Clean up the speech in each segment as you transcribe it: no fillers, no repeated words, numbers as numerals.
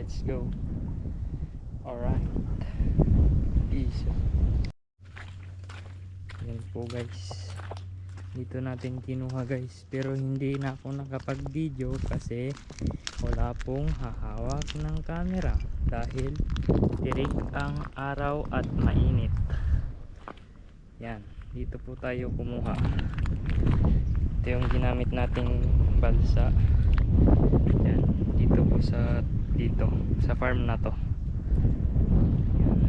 let's go. Alright, peace. Yan po guys, dito natin kinuha guys, pero hindi na ako nakapag video kasi wala pong hahawak ng camera dahil tirik ang araw at mainit. Yan, dito po tayo kumuha. Ito yung ginamit nating balsa. Yan, dito po sa farm na to. Yan,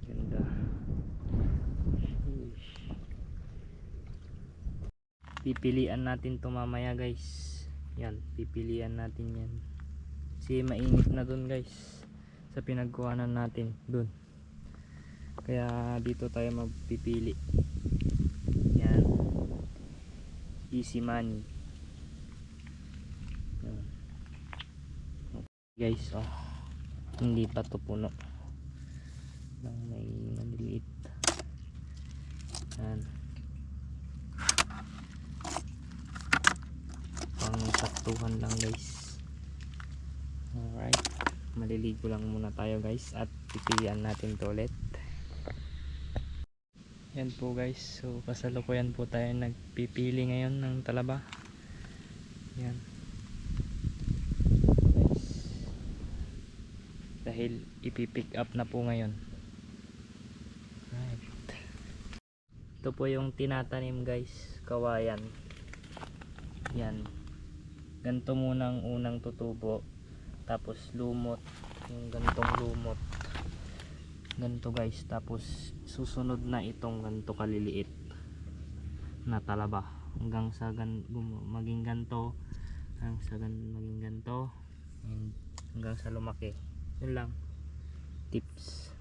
ganda. Pipilian natin to mamaya guys. Yan, pipilian natin yan kasi mainit na dun guys sa pinagkuhanan natin dun, kaya dito tayo magpipili. Yan, easy money. Yan. Guys, oh, hindi pa to puno lang, may maliliit. Yan, pang saktuhan lang guys. Alright, maliligo lang muna tayo guys at pipilian natin to ulit. Yan po guys, so kasalukuyan po tayo nagpipili ngayon ng talaba. Yan guys, dahil ipipick up na po ngayon. Right, ito po yung tinatanim guys, kawayan. Yan, ganito muna ang unang tutubo, tapos lumot, yung gantong lumot, ganito guys, tapos susunod na itong ganito kaliliit na talaba hanggang sa maging ganito, hanggang sa maging ganito, hanggang sa lumaki. Yun lang, tips.